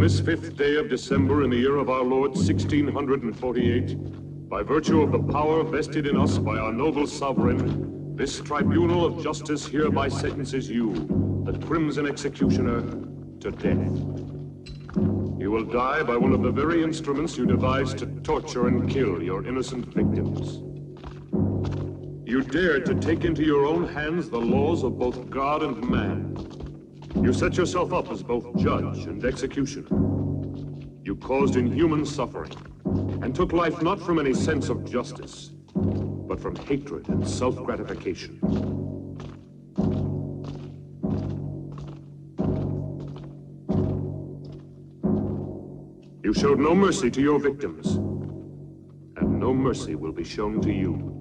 this 5th day of December in the year of our Lord 1648, by virtue of the power vested in us by our noble sovereign, this tribunal of justice hereby sentences you, the crimson executioner, to death. You will die by one of the very instruments you devised to torture and kill your innocent victims. You dared to take into your own hands the laws of both God and man. You set yourself up as both judge and executioner. You caused inhuman suffering and took life not from any sense of justice, but from hatred and self-gratification. You showed no mercy to your victims, and no mercy will be shown to you.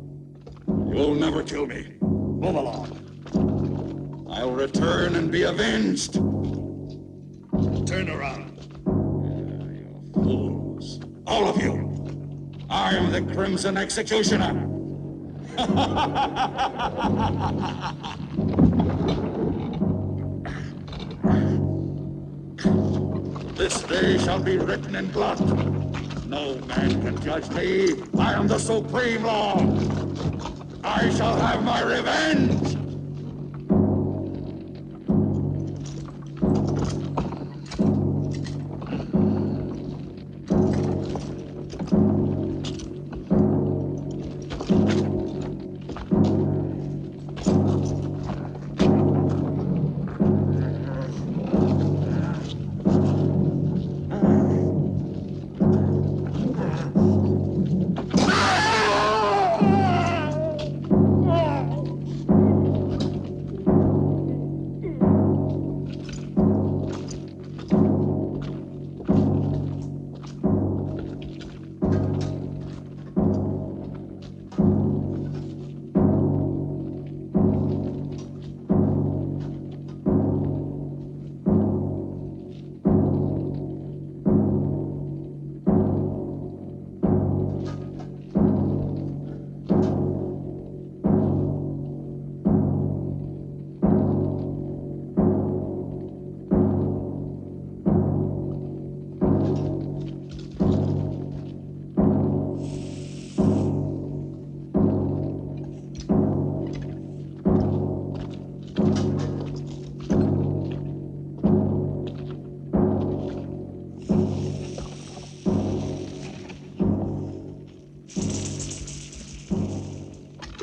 You'll never kill me. Move along. I'll return and be avenged. Turn around. You fools. All of you. I am the Crimson Executioner. This day shall be written in blood. No man can judge me. I am the supreme law. I shall have my revenge.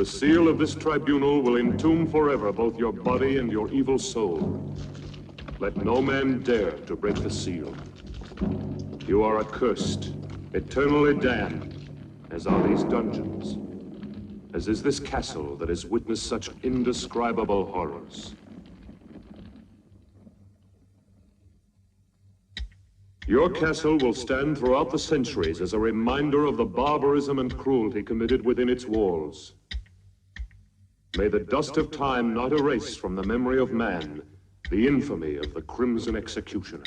The seal of this tribunal will entomb forever both your body and your evil soul. Let no man dare to break the seal. You are accursed, eternally damned, as are these dungeons, as is this castle that has witnessed such indescribable horrors. Your castle will stand throughout the centuries as a reminder of the barbarism and cruelty committed within its walls. May the dust of time not erase from the memory of man the infamy of the Crimson Executioner.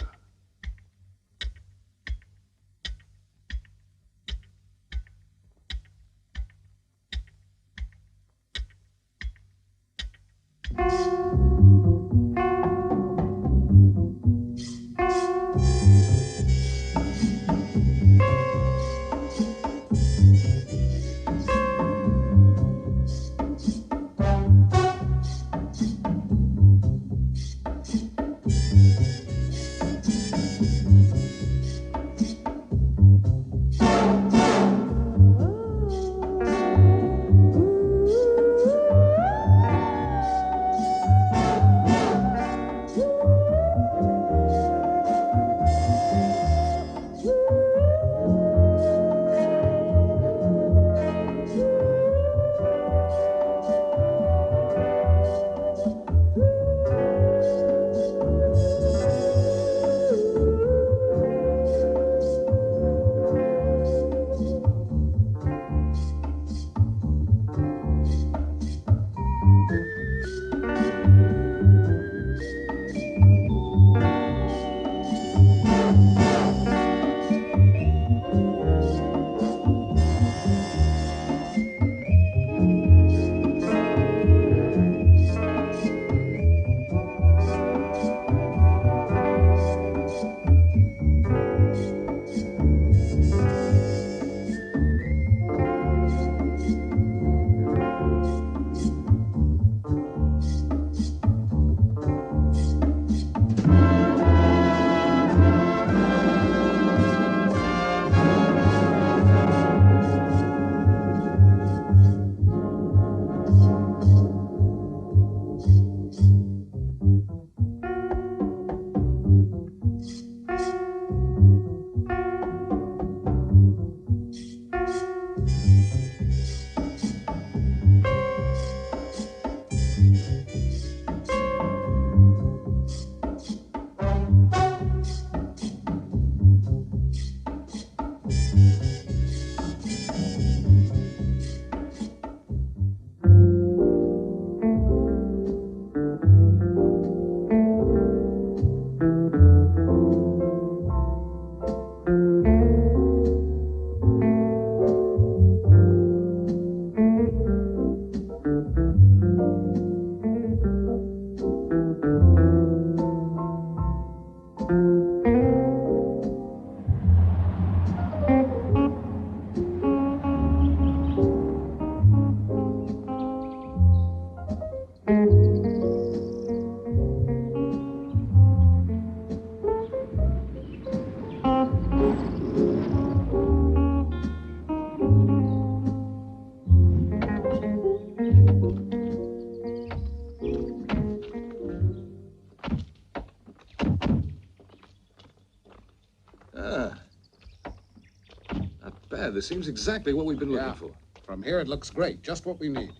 This seems exactly what we've been looking for. From here, it looks great. Just what we need.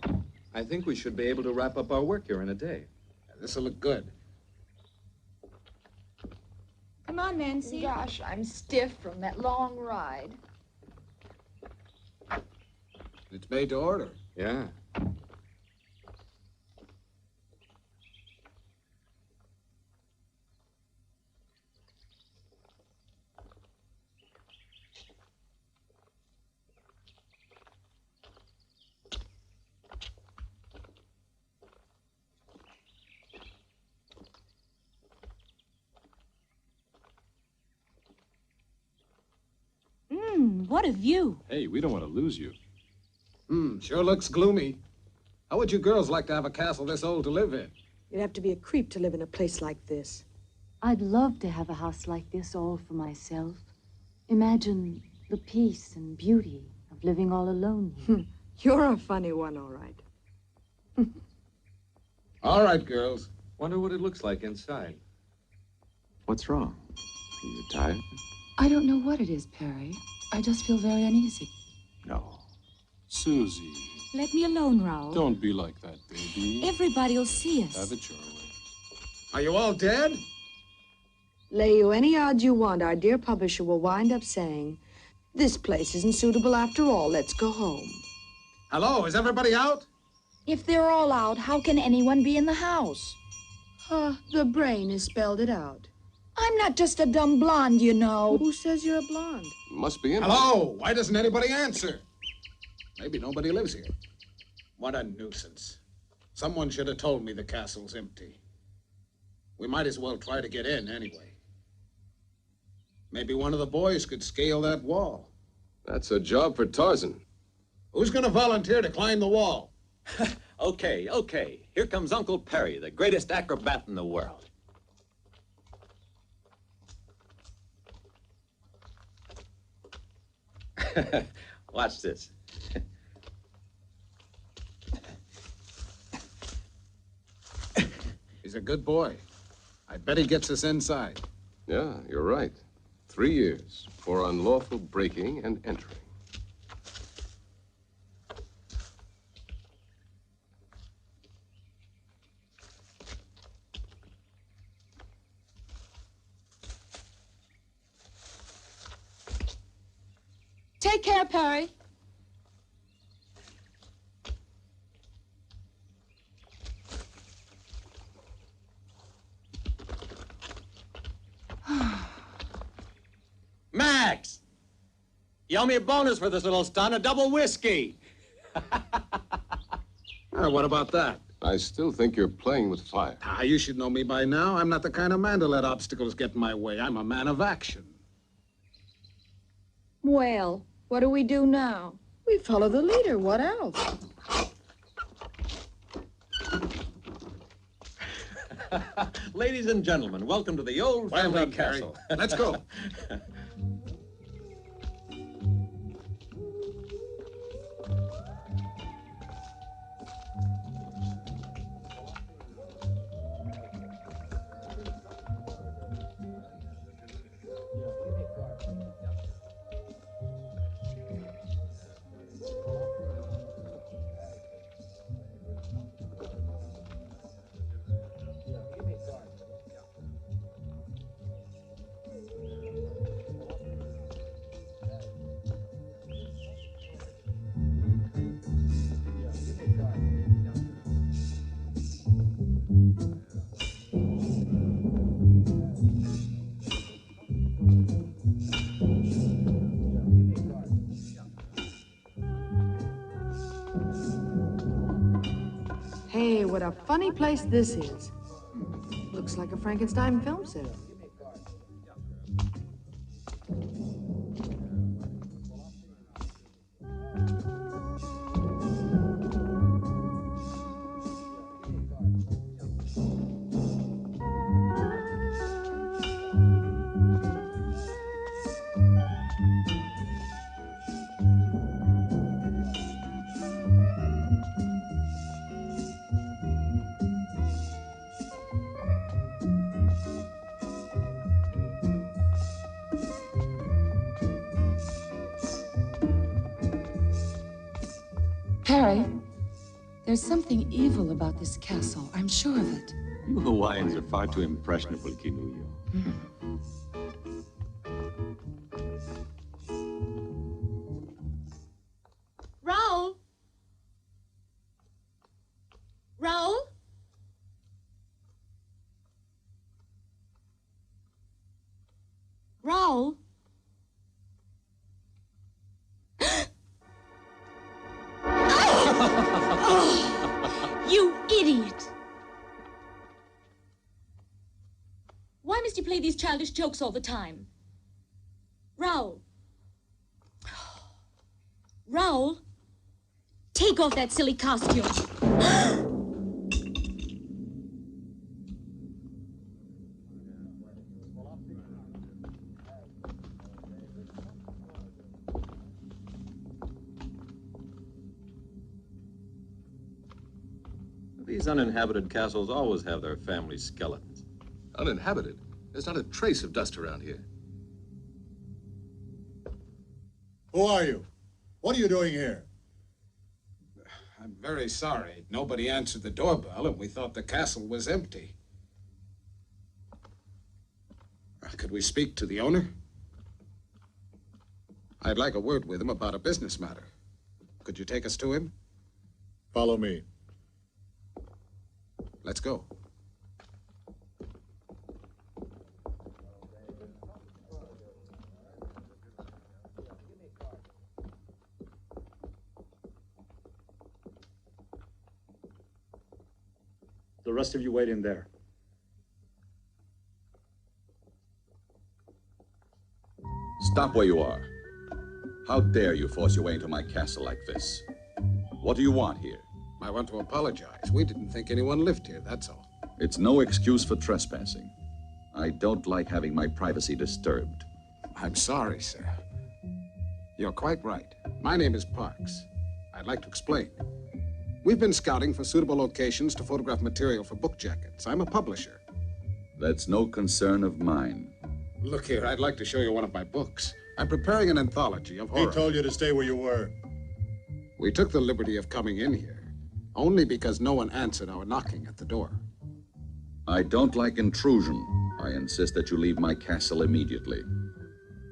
I think we should be able to wrap up our work here in a day. This'll look good. Come on, Nancy. Gosh, I'm stiff from that long ride. It's made to order. Yeah. What a view. Hey, we don't want to lose you. Sure looks gloomy. How would you girls like to have a castle this old to live in? You'd have to be a creep to live in a place like this. I'd love to have a house like this all for myself. Imagine the peace and beauty of living all alone. You're a funny one, all right. All right, girls. Wonder what it looks like inside. What's wrong? Are you tired? I don't know what it is, Perry. I just feel very uneasy. No. Susie, Let me alone, Raoul. don't be like that, baby. Everybody will see us. Have it your way. Are you all dead? Lay you any odds you want, our dear publisher will wind up saying, "This place isn't suitable after all. Let's go home." Hello, is everybody out? If they're all out, how can anyone be in the house? The brain has spelled it out. I'm not just a dumb blonde, you know. Who says you're a blonde? Must be in. Hello, why doesn't anybody answer? Maybe nobody lives here. What a nuisance. Someone should have told me the castle's empty. We might as well try to get in anyway. Maybe one of the boys could scale that wall. That's a job for Tarzan. Who's gonna volunteer to climb the wall? Okay. Here comes Uncle Perry, the greatest acrobat in the world. Watch this. He's a good boy. I bet he gets us inside. Yeah, you're right. 3 years for unlawful breaking and entering. Take care, Perry. Max! You owe me a bonus for this little stunt, a double whiskey. What about that? I still think you're playing with fire. You should know me by now. I'm not the kind of man to let obstacles get in my way. I'm a man of action. Well, what do we do now? We follow the leader. What else? Ladies and gentlemen, welcome to the old Well family done, Perry. castle. Let's go. Hey, what a funny place this is. Looks like a Frankenstein film set. Perry, there's something evil about this castle. I'm sure of it. You Hawaiians are far too impressionable, Kinuyo. Raoul? Raoul? Raoul? Oh, you idiot! Why must you play these childish jokes all the time? Raoul. Raoul, take off that silly costume. These uninhabited castles always have their family skeletons. Uninhabited? There's not a trace of dust around here. Who are you? What are you doing here? I'm very sorry. Nobody answered the doorbell, and we thought the castle was empty. Could we speak to the owner? I'd like a word with him about a business matter. Could you take us to him? Follow me. Let's go. The rest of you wait in there. Stop where you are. How dare you force your way into my castle like this? What do you want here? I want to apologize. We didn't think anyone lived here, that's all. It's no excuse for trespassing. I don't like having my privacy disturbed. I'm sorry, sir. You're quite right. My name is Parks. I'd like to explain. We've been scouting for suitable locations to photograph material for book jackets. I'm a publisher. That's no concern of mine. Look here, I'd like to show you one of my books. I'm preparing an anthology of horror. He told you to stay where you were. We took the liberty of coming in here only because no one answered our knocking at the door. I don't like intrusion. I insist that you leave my castle immediately.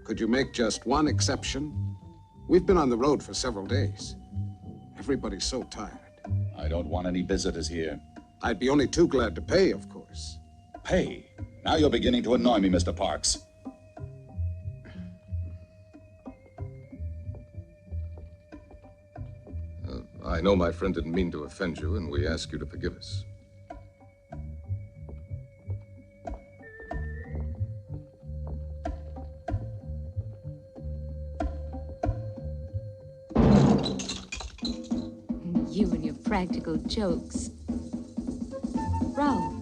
Could you make just one exception? We've been on the road for several days. Everybody's so tired. I don't want any visitors here. I'd be only too glad to pay, of course. Pay? Now you're beginning to annoy me, Mr. Parks. I know my friend didn't mean to offend you, and we ask you to forgive us. You and your practical jokes. Raoul.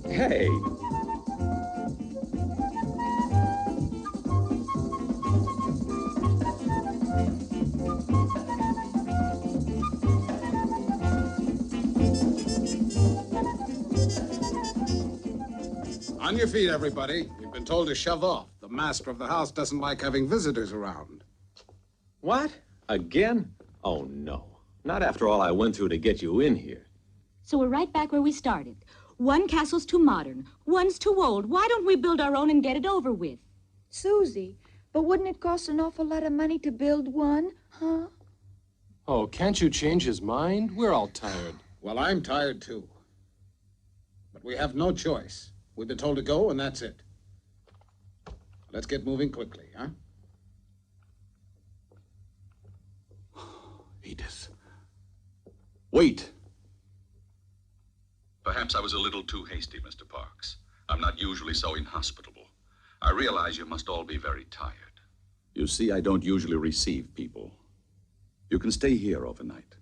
Hey! On your feet, everybody. We've been told to shove off. The master of the house doesn't like having visitors around. What? Again? Oh, no. Not after all I went through to get you in here. So we're right back where we started. One castle's too modern, one's too old. Why don't we build our own and get it over with? Susie, but wouldn't it cost an awful lot of money to build one, huh? Oh, can't you change his mind? We're all tired. Well, I'm tired, too. But we have no choice. We've been told to go, and that's it. Let's get moving quickly, huh? Edith. Wait! Perhaps I was a little too hasty, Mr. Parks. I'm not usually so inhospitable. I realize you must all be very tired. You see, I don't usually receive people. You can stay here overnight,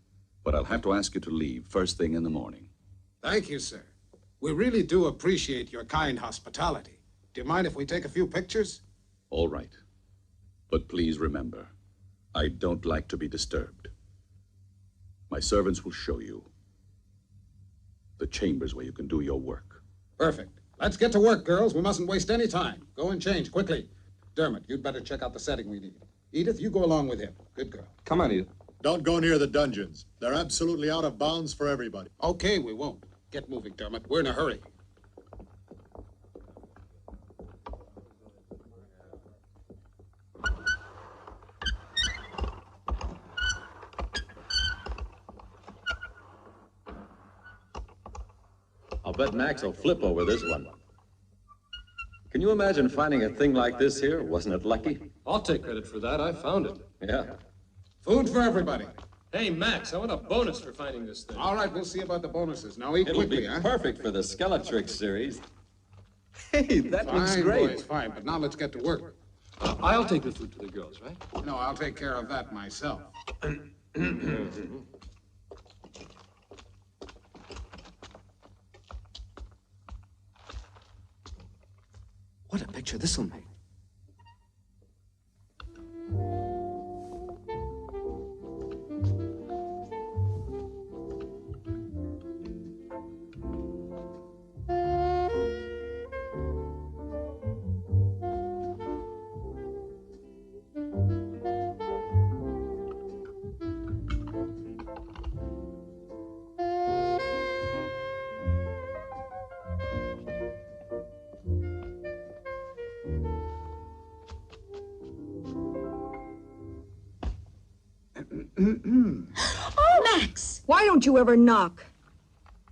but I'll have to ask you to leave first thing in the morning. Thank you, sir. We really do appreciate your kind hospitality. Do you mind if we take a few pictures? All right. But please remember, I don't like to be disturbed. My servants will show you the chambers where you can do your work. Perfect. Let's get to work, girls. We mustn't waste any time. Go and change, quickly. Dermot, you'd better check out the setting we need. Edith, you go along with him. Good girl. Come on, Edith. Don't go near the dungeons. They're absolutely out of bounds for everybody. Okay, we won't. Get moving, Dermot. We're in a hurry. I'll bet Max will flip over this one. Can you imagine finding a thing like this here? Wasn't it lucky? I'll take credit for that. I found it. Yeah. Food for everybody. Hey, Max, I want a bonus for finding this thing. All right, we'll see about the bonuses. Now eat It'll quickly, be huh? perfect for the Skeletrix series. Hey, that looks Fine, great. boys, fine. But now let's get to work. I'll take the food to the girls, right? No, I'll take care of that myself. What a picture this'll make. Max! Why don't you ever knock?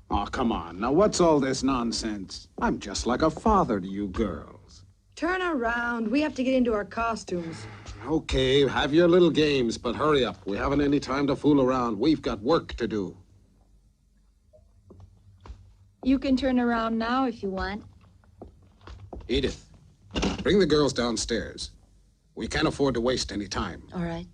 Oh, come on. Now, what's all this nonsense? I'm just like a father to you girls. Turn around. We have to get into our costumes. Okay, have your little games, but hurry up. We haven't any time to fool around. We've got work to do. You can turn around now if you want. Edith, bring the girls downstairs. We can't afford to waste any time. All right.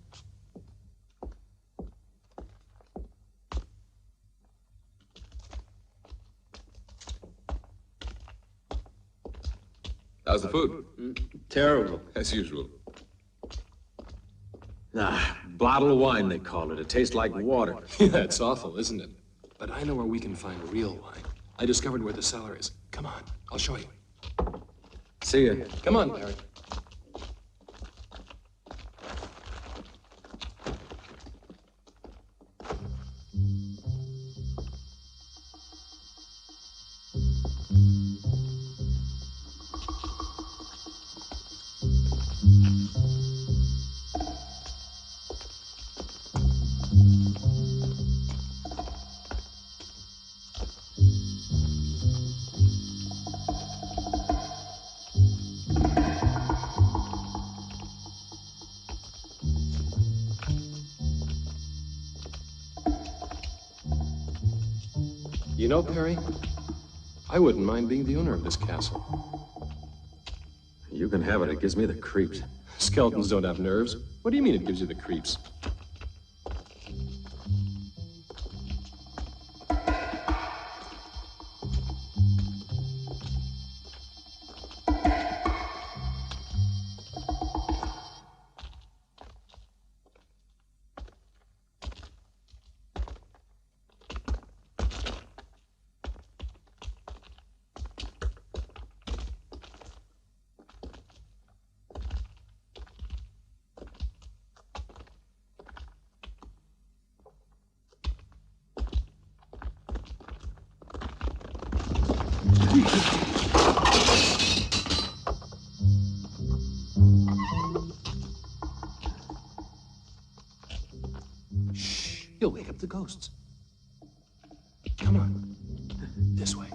How's the food? Terrible. As usual. Bottled wine, they call it. It tastes like water. Yeah, it's awful, isn't it? But I know where we can find real wine. I discovered where the cellar is. Come on, I'll show you. See ya. Come on, Larry. You know, Perry, I wouldn't mind being the owner of this castle. You can have it. It gives me the creeps. Skeletons don't have nerves. What do you mean it gives you the creeps? Shh, you'll wake up the ghosts. Come on, this way.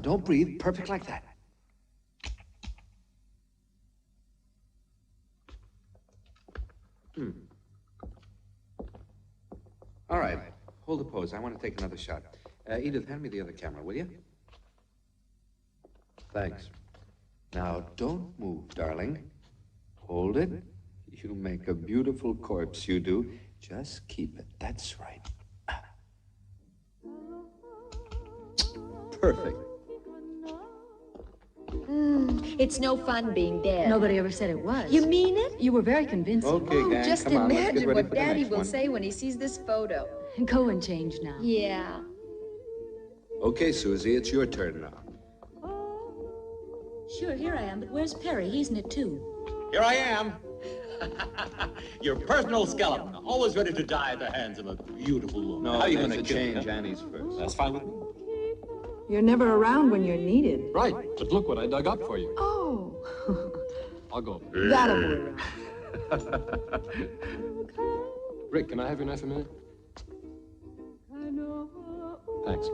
Now don't breathe. Perfect like that. All right. Hold the pose. I want to take another shot. Edith, hand me the other camera, will you? Thanks. Now, don't move, darling. Hold it. You make a beautiful corpse, you do. Just keep it. That's right. Perfect. It's no fun being dead. Nobody ever said it was. You mean it? You were very convincing. Okay, gang, Just come on. Let's get imagine ready what for the Daddy next will one. say when he sees this photo. Go and change now. Yeah. Okay, Susie, it's your turn now. Sure, here I am, but where's Perry? He's in it too. Here I am. Your personal skeleton, always ready to die at the hands of a beautiful woman. No, How are you there's going a to change Annie's first. That's fine with me. You're never around when you're needed. Right, but look what I dug up for you. Oh. I'll go. That'll be around. Rick, can I have your knife a minute? Thanks.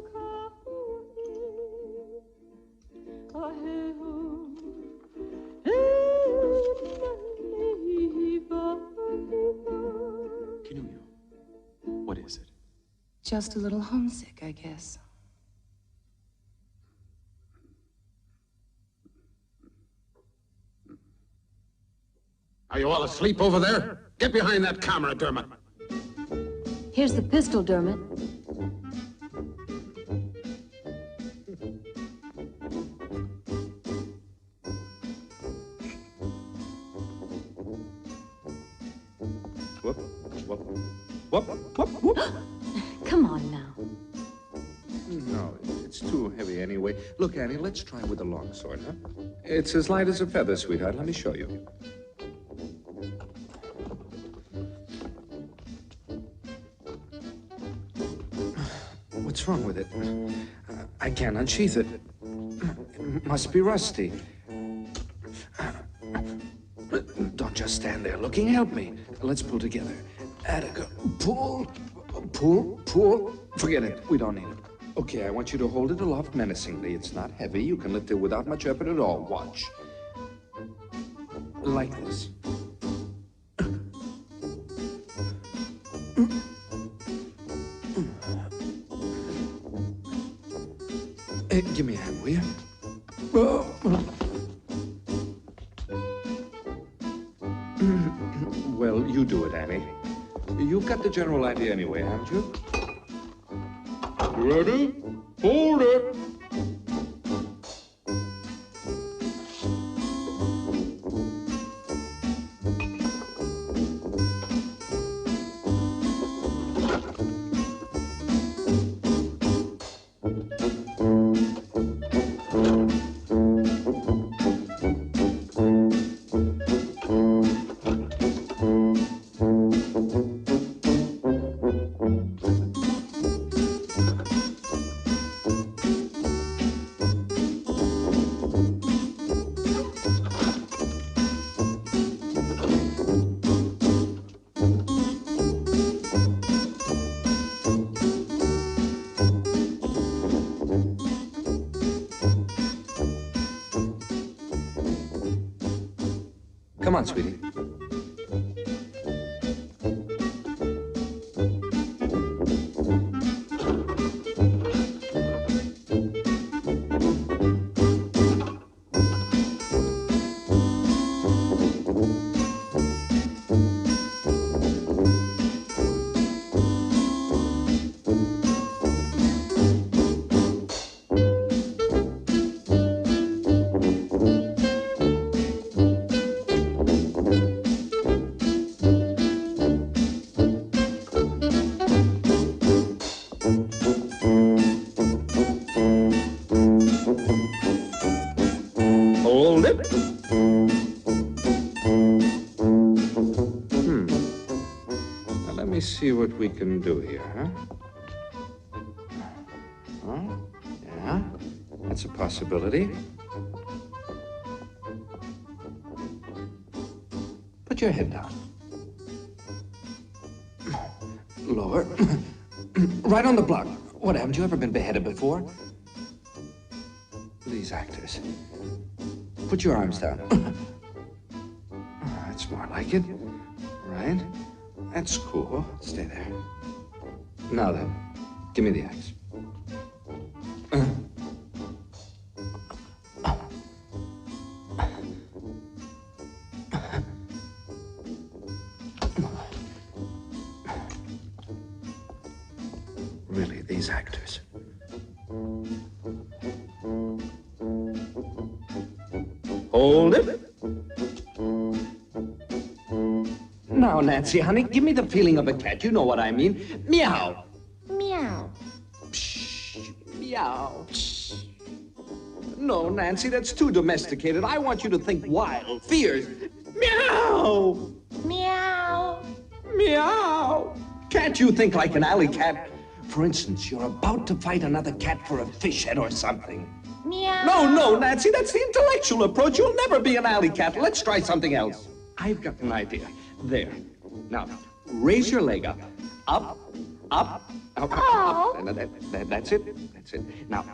Pinocchio, what is it? Just a little homesick, I guess. Are you all asleep over there? Get behind that camera, Dermot. Here's the pistol, Dermot. Whoop, whoop, whoop, whoop, whoop. Come on now. No, it's too heavy anyway. Look, Annie, let's try with the long sword, huh? It's as light as a feather, sweetheart. Let me show you. What's wrong with it? I can't unsheath it. It must be rusty. Don't just stand there looking. Help me. Let's pull together. Attica. Pull. Pull. Pull. Forget it. We don't need it. Okay, I want you to hold it aloft menacingly. It's not heavy. You can lift it without much effort at all. Watch. Like this. Give me a hand, will you? Well, you do it, Annie. You've got the general idea anyway, haven't you? Ready? Hold it! Come on, sweetie. See what we can do here, huh? Oh, yeah, that's a possibility. Put your head down. Lower. Right on the block. What, haven't you ever been beheaded before? these actors. Put your arms down. That's more like it. Right. That's cool. Stay there. Now then, give me the axe. Really, these actors. Hold it. Now, Nancy, honey, give me the feeling of a cat. You know what I mean. Meow. Meow. Psh, meow. Psh. No, Nancy, that's too domesticated. I want you to think wild, fierce. Meow. Meow. Meow. Can't you think like an alley cat? For instance, you're about to fight another cat for a fish head or something. Meow. No, Nancy, that's the intellectual approach. You'll never be an alley cat. Let's try something else. I've got an idea. There. Now, raise your leg up. Up. That's it. That's it. Now,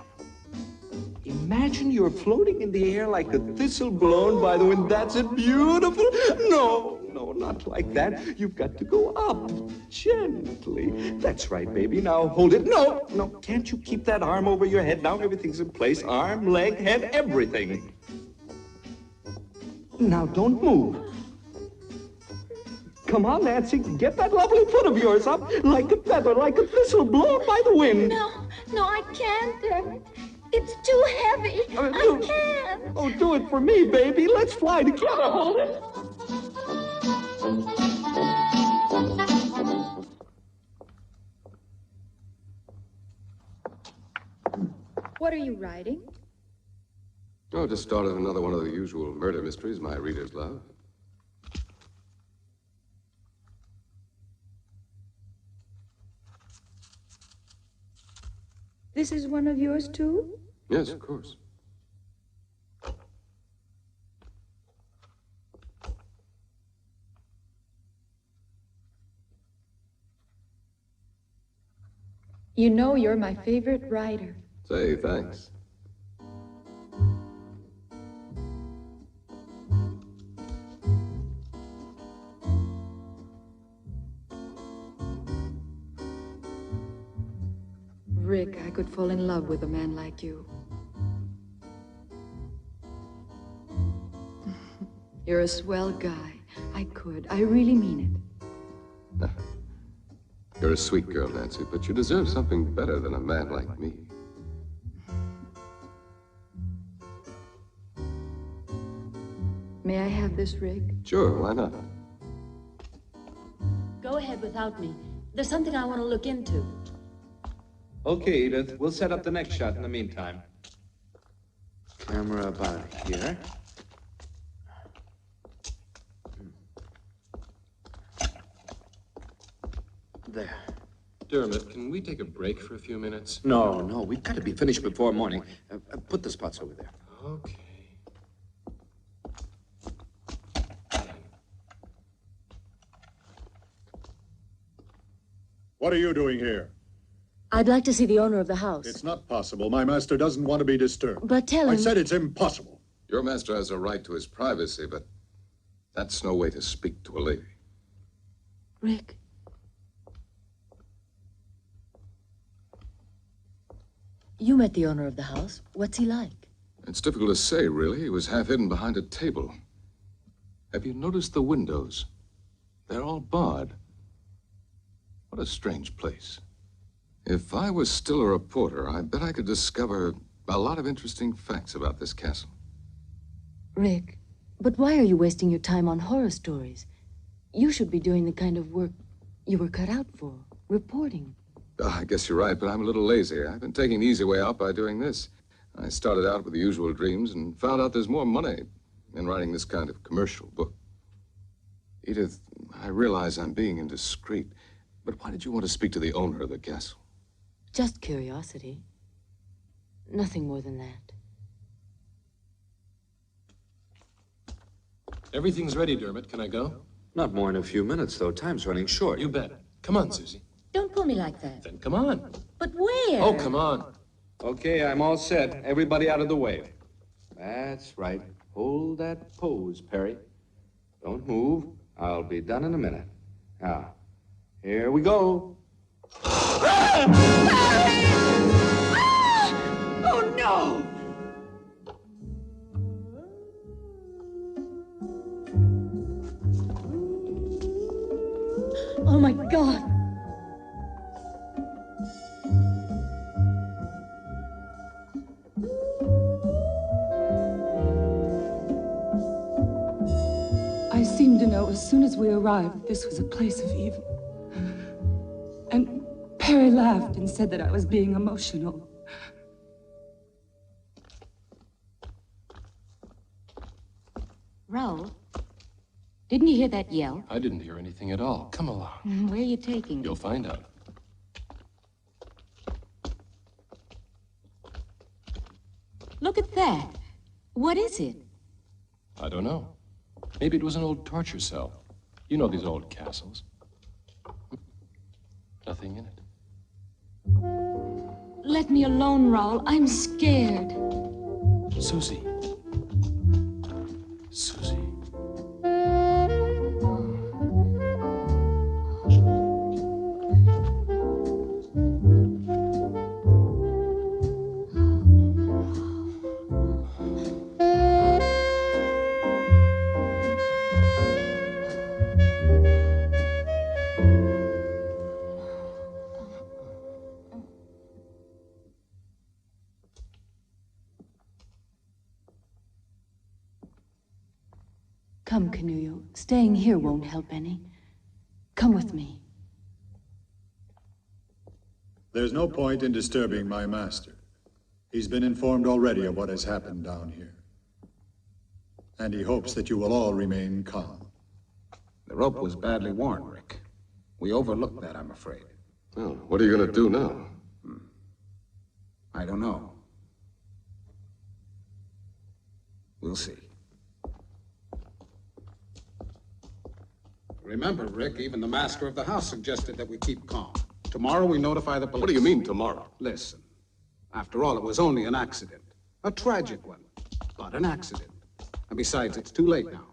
imagine you're floating in the air like a thistle blown by the wind. That's it. Beautiful. No, not like that. You've got to go up. Gently. That's right, baby. Now, hold it. No. Can't you keep that arm over your head? Now everything's in place. Arm, leg, head, everything. Now, don't move. Come on, Nancy, get that lovely foot of yours up like a feather, like a thistle blown by the wind. No, I can't, Dermot. It's too heavy. I can't. Oh, do it for me, baby. Let's fly together. Hold it. What are you writing? Oh, just started another one of the usual murder mysteries my readers love. This is one of yours, too? Yes, of course. You know you're my favorite writer. Say, thanks. Rick, I could fall in love with a man like you. You're a swell guy. I could. I really mean it. You're a sweet girl, Nancy, but you deserve something better than a man like me. May I have this, Rick? Sure, why not? Go ahead without me. There's something I want to look into. Okay, Edith, we'll set up the next shot in the meantime. Camera about here. There. Dermot, can we take a break for a few minutes? No, we've got to be finished before morning. Put the spots over there. Okay. What are you doing here? I'd like to see the owner of the house. It's not possible. My master doesn't want to be disturbed. But tell him... I said it's impossible. Your master has a right to his privacy, but that's no way to speak to a lady. Rick. You met the owner of the house. What's he like? It's difficult to say, really. He was half hidden behind a table. Have you noticed the windows? They're all barred. What a strange place. If I was still a reporter, I bet I could discover a lot of interesting facts about this castle. Rick, but why are you wasting your time on horror stories? You should be doing the kind of work you were cut out for, reporting. I guess you're right, but I'm a little lazy. I've been taking the easy way out by doing this. I started out with the usual dreams and found out there's more money in writing this kind of commercial book. Edith, I realize I'm being indiscreet, but why did you want to speak to the owner of the castle? Just curiosity. Nothing more than that. Everything's ready, Dermot. Can I go? Not more than a few minutes, though. Time's running short. You bet. Come on, Susie. Don't pull me like that. Then come on. But where? Oh, come on. Okay, I'm all set. Everybody out of the way. That's right. Hold that pose, Perry. Don't move. I'll be done in a minute. Now, here we go. Oh, no! Oh, my God. I seemed to know as soon as we arrived this was a place of evil. And Perry laughed and said that I was being emotional. Raoul, didn't you hear that yell? I didn't hear anything at all. Come along. Where are you taking me? You'll find out. Look at that. What is it? I don't know. Maybe it was an old torture cell. You know these old castles. Nothing in it. Let me alone, Raoul. I'm scared. Susie. Susie. Come, Canullo. Staying here won't help any. Come with me. There's no point in disturbing my master. He's been informed already of what has happened down here. And he hopes that you will all remain calm. The rope was badly worn, Rick. We overlooked that, I'm afraid. Well, what are you going to do now? I don't know. We'll see. Remember, Rick, even the master of the house suggested that we keep calm. Tomorrow we notify the police. What do you mean, tomorrow? Listen, after all, it was only an accident. A tragic one, but an accident. And besides, it's too late now.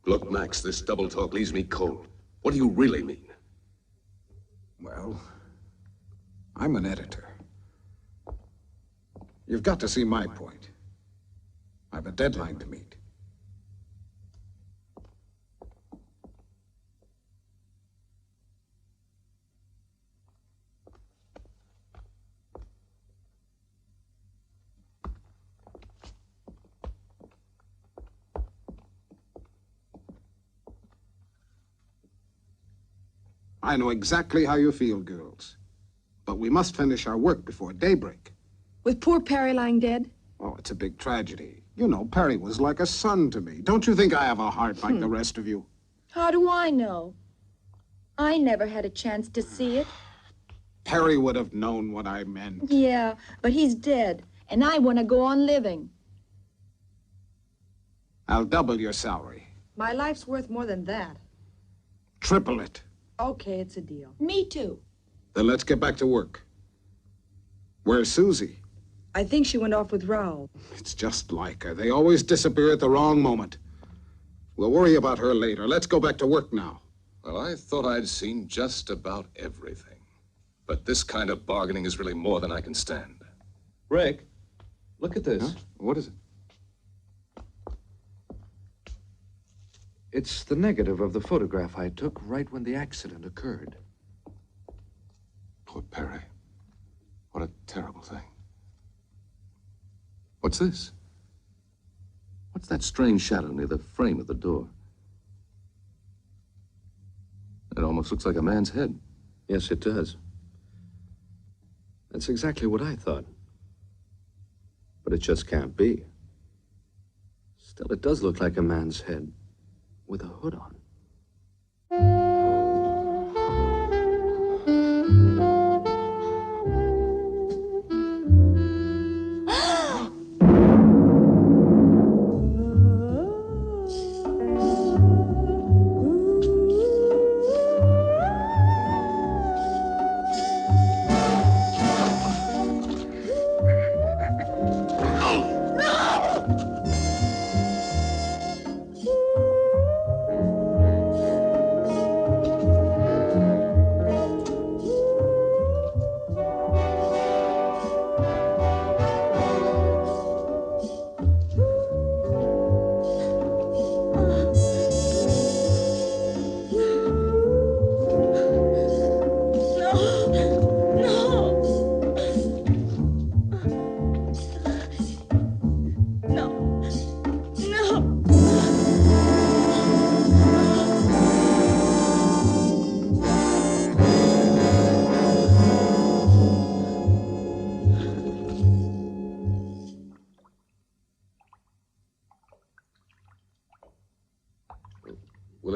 Look, Max, this double talk leaves me cold. What do you really mean? Well, I'm an editor. You've got to see my point. I've a deadline to meet. I know exactly how you feel, girls. But we must finish our work before daybreak. With poor Perry lying dead? Oh, it's a big tragedy. You know, Perry was like a son to me. Don't you think I have a heart like the rest of you? How do I know? I never had a chance to see it. Perry would have known what I meant. Yeah, but he's dead, and I want to go on living. I'll double your salary. My life's worth more than that. Triple it. Okay, it's a deal. Me too. Then let's get back to work. Where's Susie? I think she went off with Raoul. It's just like her. They always disappear at the wrong moment. We'll worry about her later. Let's go back to work now. Well, I thought I'd seen just about everything. But this kind of bargaining is really more than I can stand. Rick, look at this. Huh? What is it? It's the negative of the photograph I took right when the accident occurred. Poor Perry. What a terrible thing. What's this? What's that strange shadow near the frame of the door? It almost looks like a man's head. Yes, it does. That's exactly what I thought. But it just can't be. Still, it does look like a man's head with a hood on.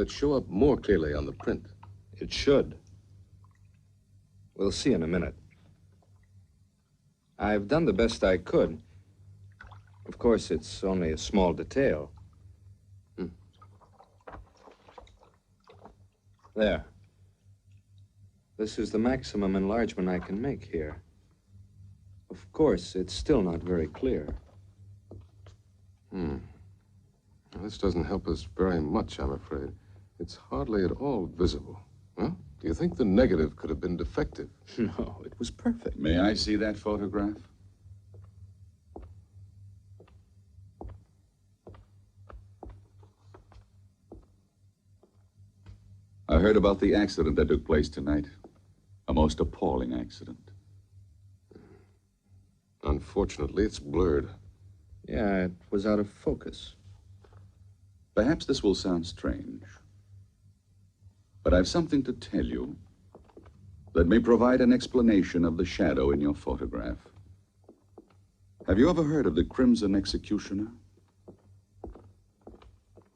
it show up more clearly on the print. It should. We'll see in a minute. I've done the best I could. Of course, it's only a small detail. There. This is the maximum enlargement I can make here. Of course, it's still not very clear. Well, this doesn't help us very much, I'm afraid. It's hardly at all visible. Huh? Do you think the negative could have been defective? No, it was perfect. May I see that photograph? I heard about the accident that took place tonight. A most appalling accident. Unfortunately, it's blurred. Yeah, it was out of focus. Perhaps this will sound strange, but I've something to tell you that may provide an explanation of the shadow in your photograph. Have you ever heard of the Crimson Executioner?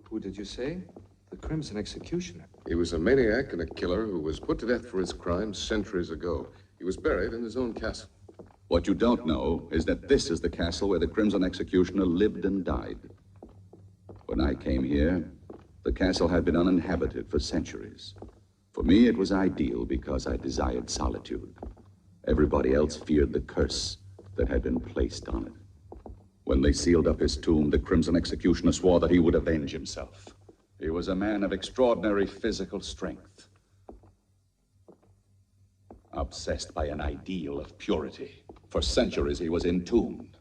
Who did you say? The Crimson Executioner. He was a maniac and a killer who was put to death for his crimes centuries ago. He was buried in his own castle. What you don't know is that this is the castle where the Crimson Executioner lived and died. When I came here, the castle had been uninhabited for centuries. For me, it was ideal because I desired solitude. Everybody else feared the curse that had been placed on it. When they sealed up his tomb, the Crimson Executioner swore that he would avenge himself. He was a man of extraordinary physical strength, obsessed by an ideal of purity. For centuries, he was entombed.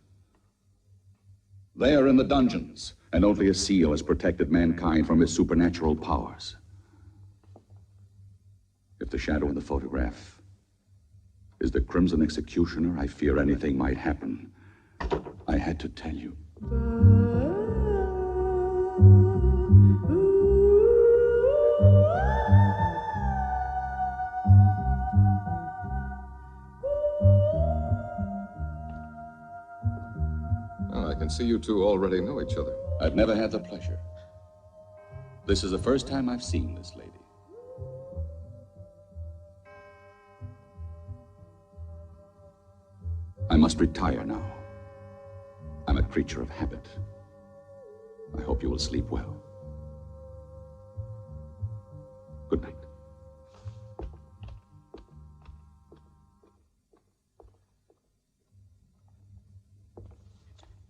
There in the dungeons, and only a seal has protected mankind from his supernatural powers. If the shadow in the photograph is the Crimson Executioner, I fear anything might happen. I had to tell you. Well, I can see you two already know each other. I've never had the pleasure. This is the first time I've seen this lady. I must retire now. I'm a creature of habit. I hope you will sleep well. Good night.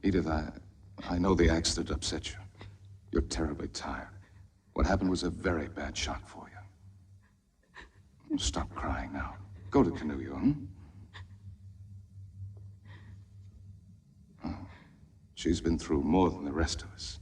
Edith, I know the accident upset you. You're terribly tired. What happened was a very bad shock for you. Stop crying now. Go to Canoe, hmm? Oh, she's been through more than the rest of us.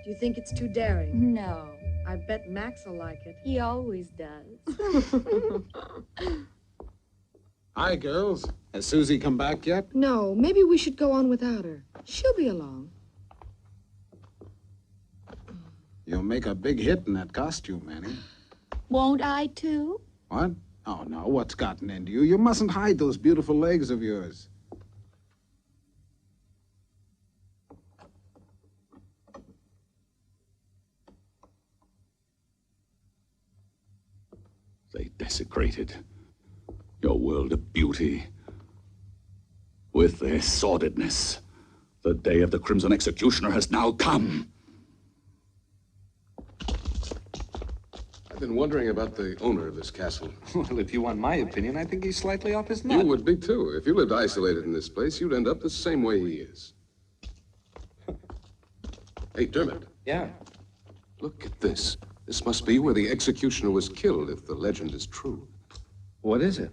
Do you think it's too daring? No. I bet Max will like it. He always does. Hi, girls. Has Susie come back yet? No, maybe we should go on without her. She'll be along. You'll make a big hit in that costume, Annie. Won't I, too? What? Oh, no. What's gotten into you? You mustn't hide those beautiful legs of yours. They desecrated your world of beauty with their sordidness. The day of the Crimson Executioner has now come. I've been wondering about the owner of this castle. Well, if you want my opinion, I think he's slightly off his nut. You would be, too. If you lived isolated in this place, you'd end up the same way he is. Hey, Dermot. Yeah? Look at this. This must be where the executioner was killed, if the legend is true. What is it?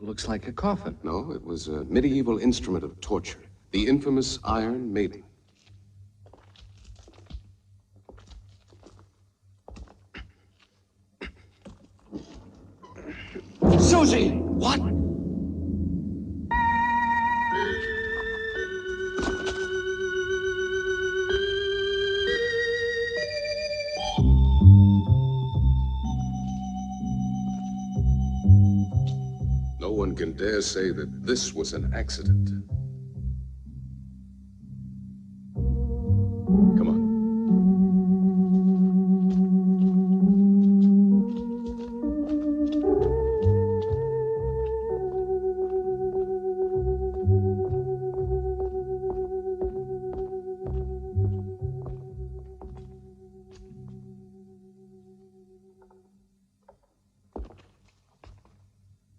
Looks like a coffin. No, it was a medieval instrument of torture. The infamous Iron Maiden. Susie! What? No one can dare say that this was an accident. Come on.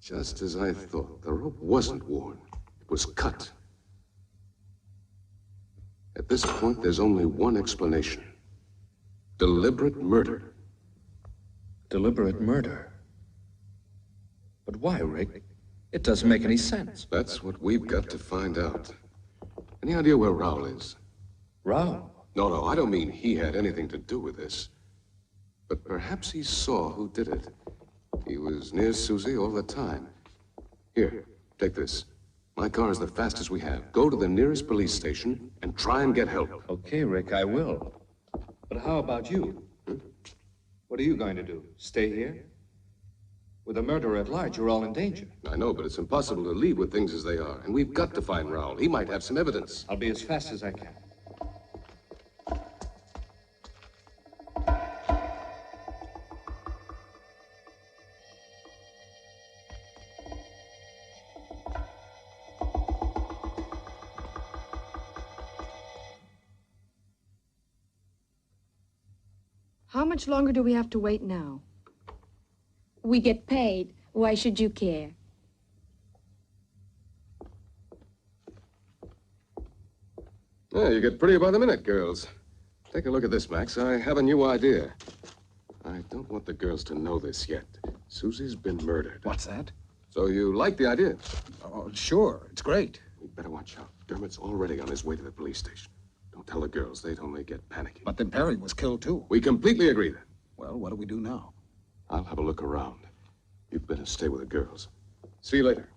Just as I thought, the rope wasn't worn. It was cut. At this point, there's only one explanation. Deliberate murder. Deliberate murder? But why, Rick? It doesn't make any sense. That's what we've got to find out. Any idea where Raoul is? Raoul? No, I don't mean he had anything to do with this. But perhaps he saw who did it. He was near Susie all the time. Here, take this. My car is the fastest we have. Go to the nearest police station and try and get help. Okay, Rick, I will. But how about you? What are you going to do? Stay here? With a murderer at large, you're all in danger. I know, but it's impossible to leave with things as they are. And we've got to find Raoul. He might have some evidence. I'll be as fast as I can. How much longer do we have to wait now? We get paid. Why should you care? Yeah, you get prettier by the minute, girls. Take a look at this, Max. I have a new idea. I don't want the girls to know this yet. Susie's been murdered. What's that? So you like the idea? Oh, sure. It's great. We'd better watch out. Dermot's already on his way to the police station. Don't tell the girls. They'd only get panicky. But then Perry was killed, too. We completely agree then. Well, what do we do now? I'll have a look around. You'd better stay with the girls. See you later.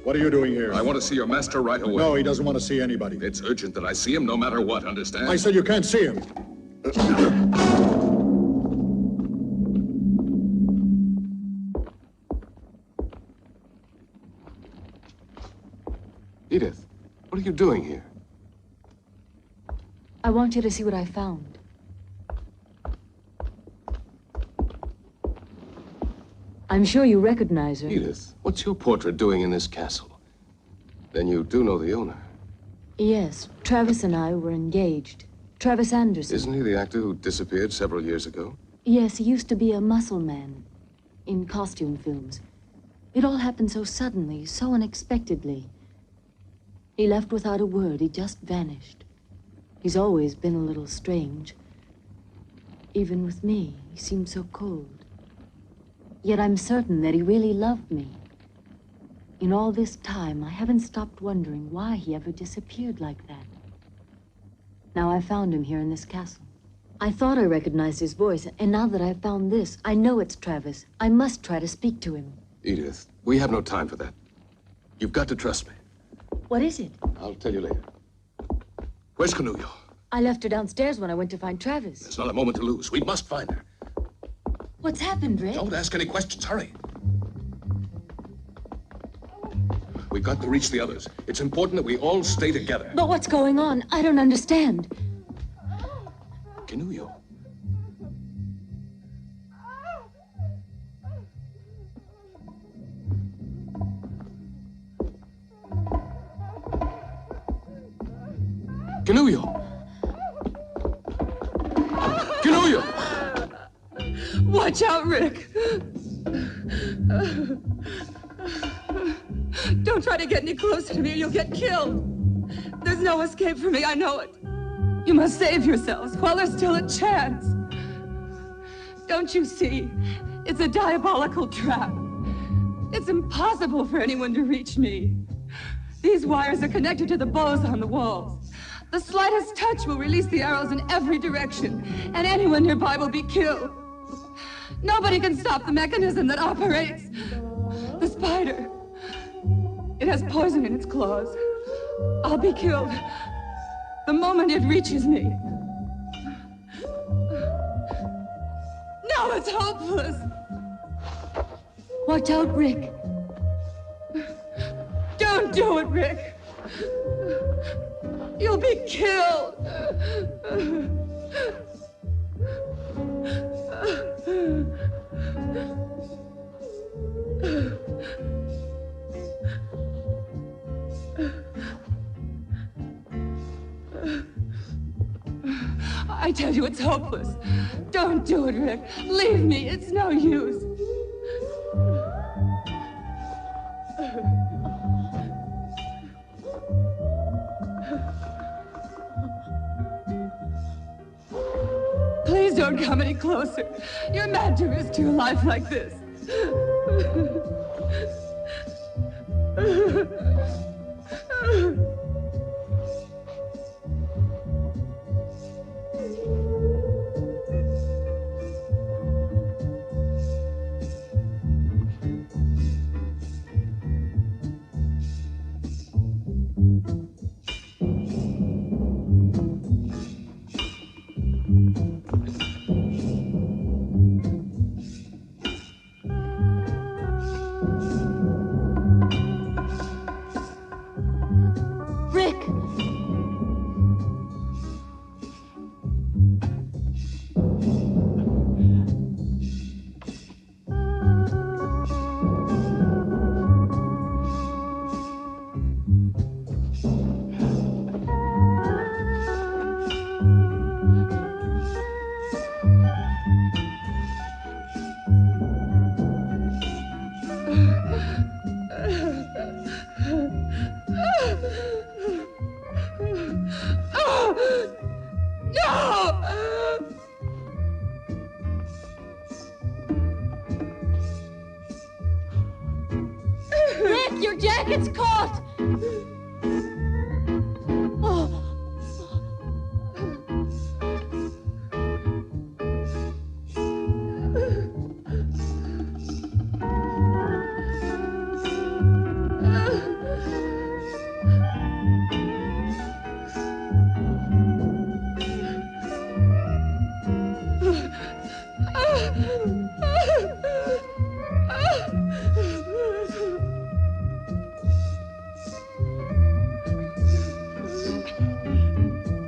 What are you doing here? I want to see your master right away. No, he doesn't want to see anybody. It's urgent that I see him no matter what, understand? I said you can't see him. Edith, what are you doing here? I want you to see what I found. I'm sure you recognize her. Edith, what's your portrait doing in this castle? Then you do know the owner. Yes, Travis and I were engaged. Travis Anderson. Isn't he the actor who disappeared several years ago? Yes, he used to be a muscle man in costume films. It all happened so suddenly, so unexpectedly. He left without a word. He just vanished. He's always been a little strange. Even with me, he seemed so cold. Yet I'm certain that he really loved me. In all this time, I haven't stopped wondering why he ever disappeared like that. Now I found him here in this castle. I thought I recognized his voice, and now that I've found this, I know it's Travis. I must try to speak to him. Edith, we have no time for that. You've got to trust me. What is it? I'll tell you later. Where's Canullo? I left her downstairs when I went to find Travis. There's not a moment to lose. We must find her. What's happened, Rick? Don't ask any questions. Hurry. We've got to reach the others. It's important that we all stay together. But what's going on? I don't understand. Canullo. Canullo! Canullo! Watch out, Rick. Don't try to get any closer to me or you'll get killed. There's no escape for me, I know it. You must save yourselves while there's still a chance. Don't you see? It's a diabolical trap. It's impossible for anyone to reach me. These wires are connected to the bows on the walls. The slightest touch will release the arrows in every direction, and anyone nearby will be killed. Nobody can stop the mechanism that operates. The spider. It has poison in its claws. I'll be killed the moment it reaches me. No, it's hopeless. Watch out, Rick. Don't do it, Rick. You'll be killed. I tell you, it's hopeless. Don't do it, Rick. Leave me. It's no use. Please don't come any closer. You're mad to risk your life like this. Your jacket's caught!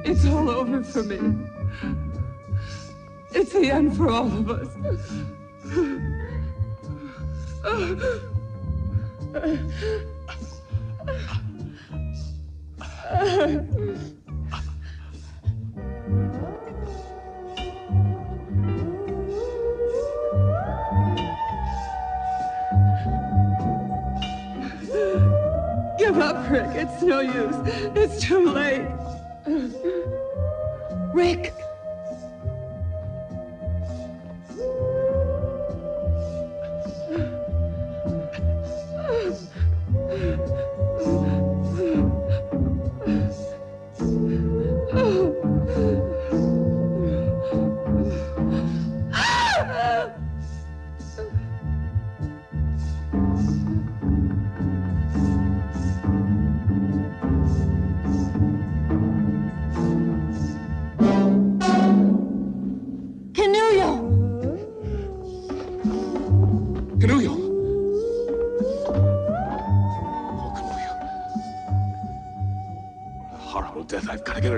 It's all over for me. It's the end for all of us. Give up, Rick. It's no use. It's too late. Rick!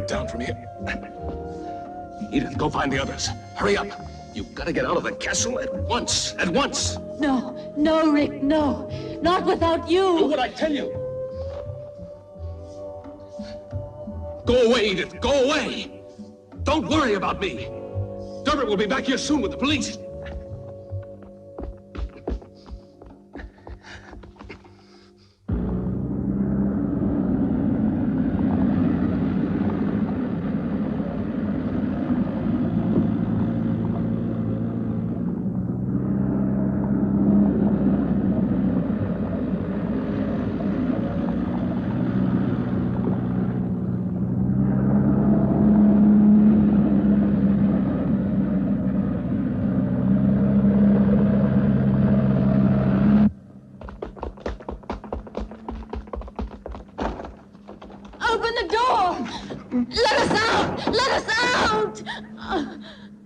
Down from here. Edith, go find the others. Hurry up. You've got to get out of the castle at once. At once. No, no, Rick, no. Not without you. Do what I tell you. Go away, Edith. Go away. Don't worry about me. Dermot will be back here soon with the police.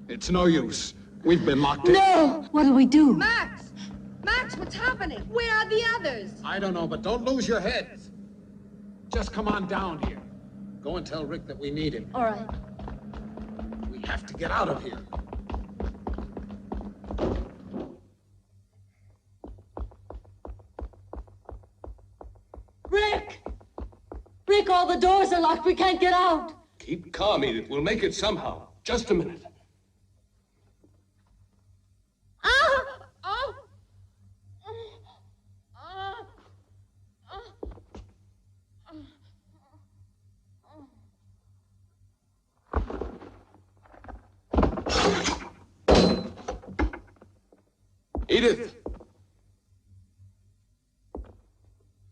It's no use. We've been locked in. No! What'll we do? Max! Max, what's happening? Where are the others? I don't know, but don't lose your heads. Just come on down here. Go and tell Rick that we need him. All right. We have to get out of here. Rick! Rick, all the doors are locked. We can't get out. Keep calm, Edith. We'll make it somehow. Just a minute. Edith!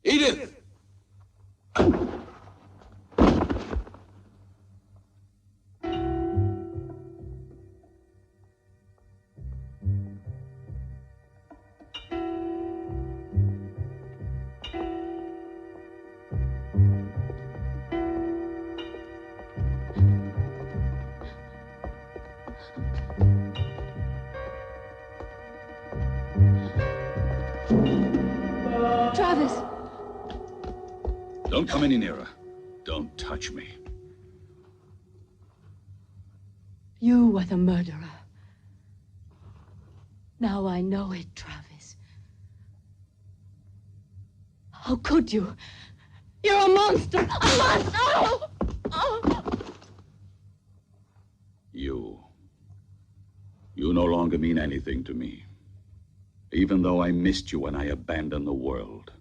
Edith! Travis! Don't come any nearer. Don't touch me. You were the murderer. Now I know it, Travis. How could you? You're a monster! A monster! Oh! Oh! You no longer mean anything to me. Even though I missed you when I abandoned the world.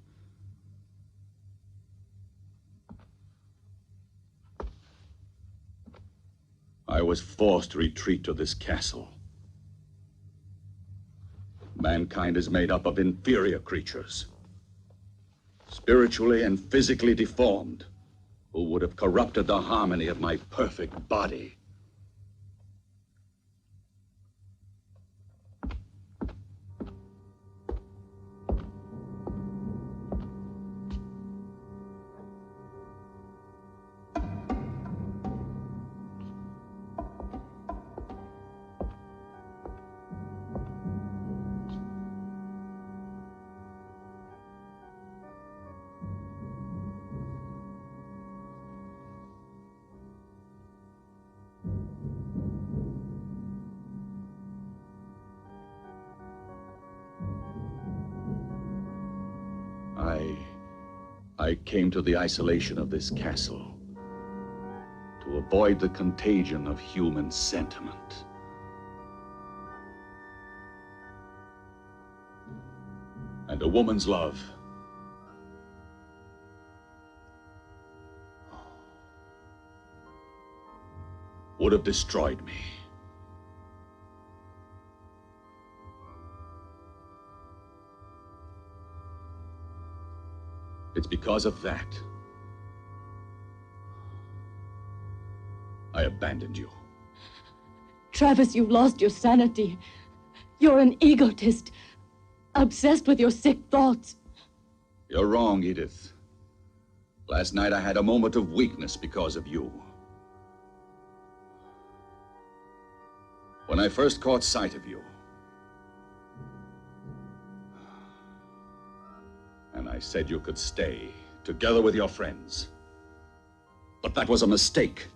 I was forced to retreat to this castle. Mankind is made up of inferior creatures, spiritually and physically deformed, who would have corrupted the harmony of my perfect body. I came to the isolation of this castle to avoid the contagion of human sentiment. And a woman's love would have destroyed me. It's because of that I abandoned you. Travis, you've lost your sanity. You're an egotist, obsessed with your sick thoughts. You're wrong, Edith. Last night I had a moment of weakness because of you. When I first caught sight of you, and I said you could stay together with your friends. But that was a mistake.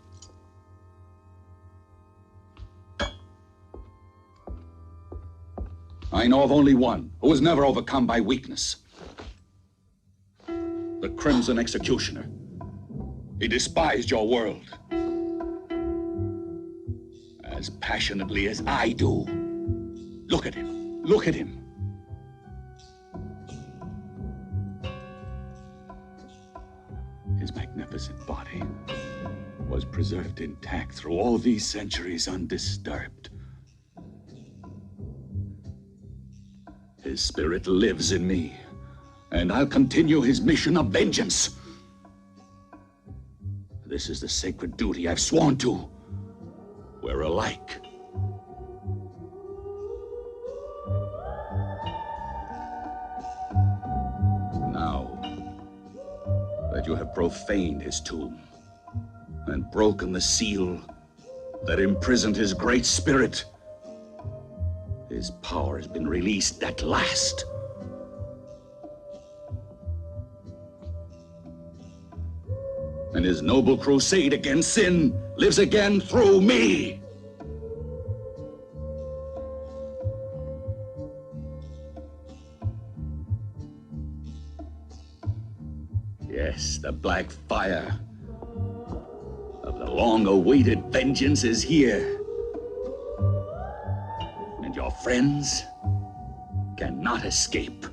I know of only one who was never overcome by weakness. The Crimson Executioner. He despised your world as passionately as I do. Look at him. Look at him. His magnificent body was preserved intact through all these centuries undisturbed. His spirit lives in me, and I'll continue his mission of vengeance. This is the sacred duty I've sworn to. We're alike. Now that you have profaned his tomb and broken the seal, that imprisoned his great spirit. His power has been released at last. And his noble crusade against sin lives again through me. Yes, the black fire of the long-awaited vengeance is here. And your friends cannot escape.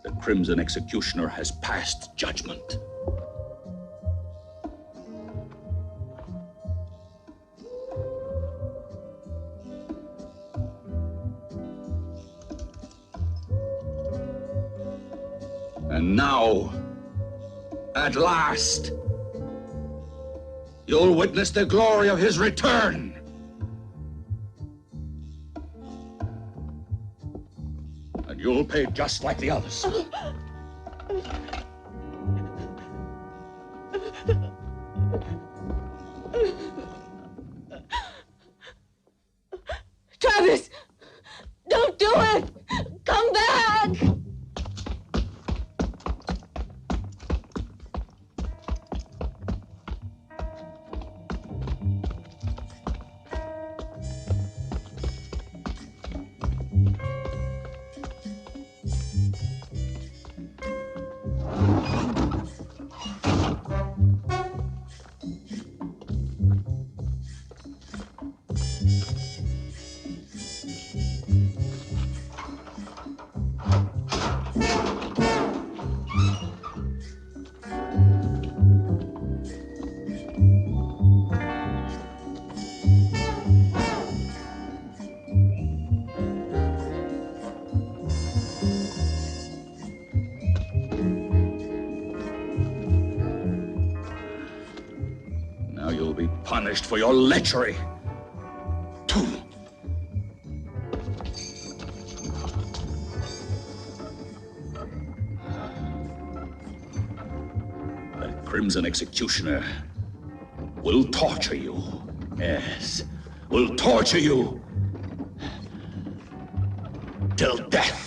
The Crimson Executioner has passed judgment. And now, at last, you'll witness the glory of his return. And you'll pay just like the others. Travis! Don't do it! Come back! Punished for your lechery. The Crimson Executioner will torture you. Yes, will torture you till death.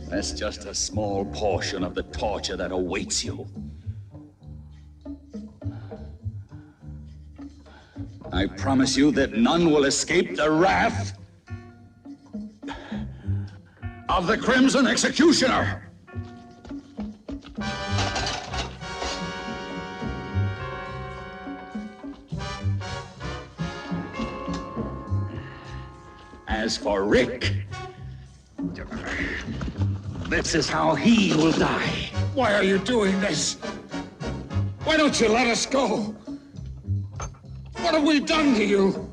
That's just a small portion of the torture that awaits you. I promise you that none will escape the wrath of the Crimson Executioner. As for Rick, this is how he will die. Why are you doing this? Why don't you let us go? What have we done to you?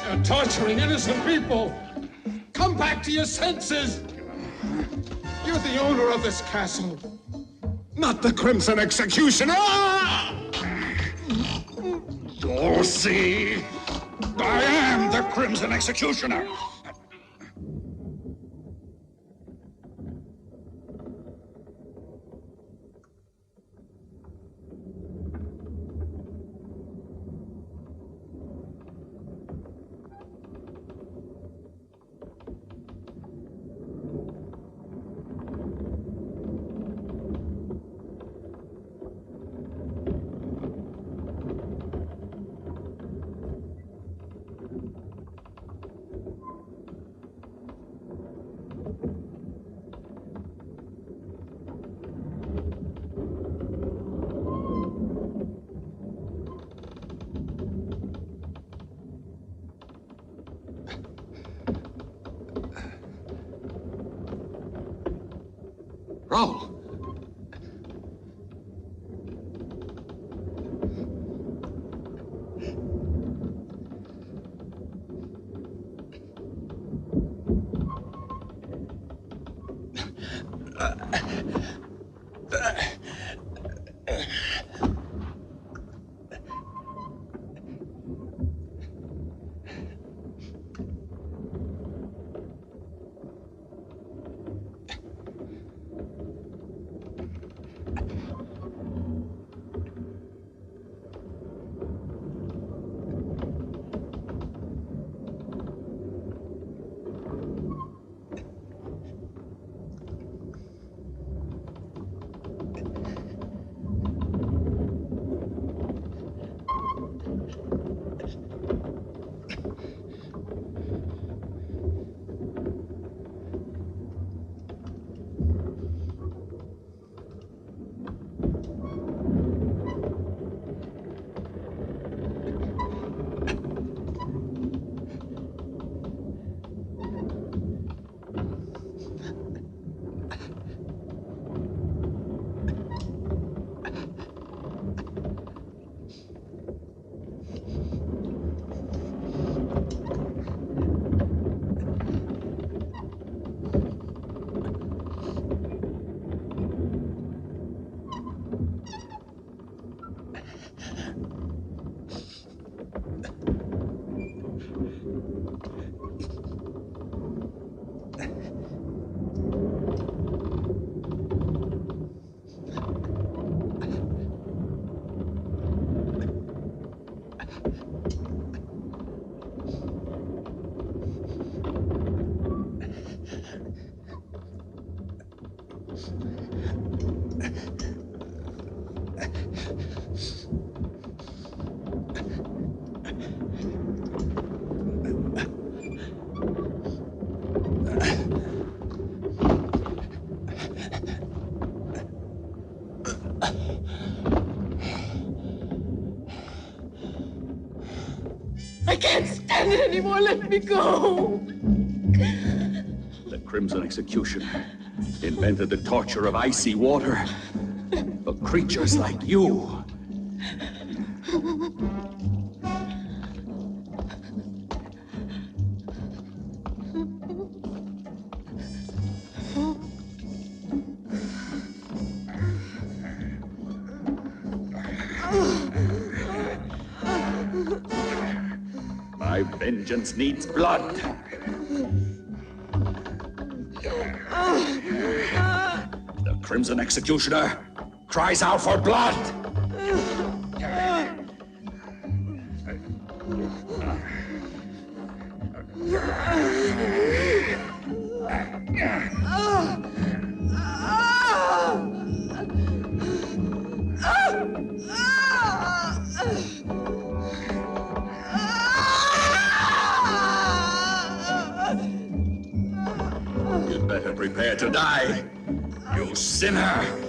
You're torturing innocent people. Come back to your senses. You're the owner of this castle, not the Crimson Executioner. You'll see. I am the Crimson Executioner. Raoul! I can't stand it anymore. Let me go. The Crimson Executioner invented the torture of icy water for creatures like you. My vengeance needs blood. The Crimson Executioner cries out for blood. die, you sinner!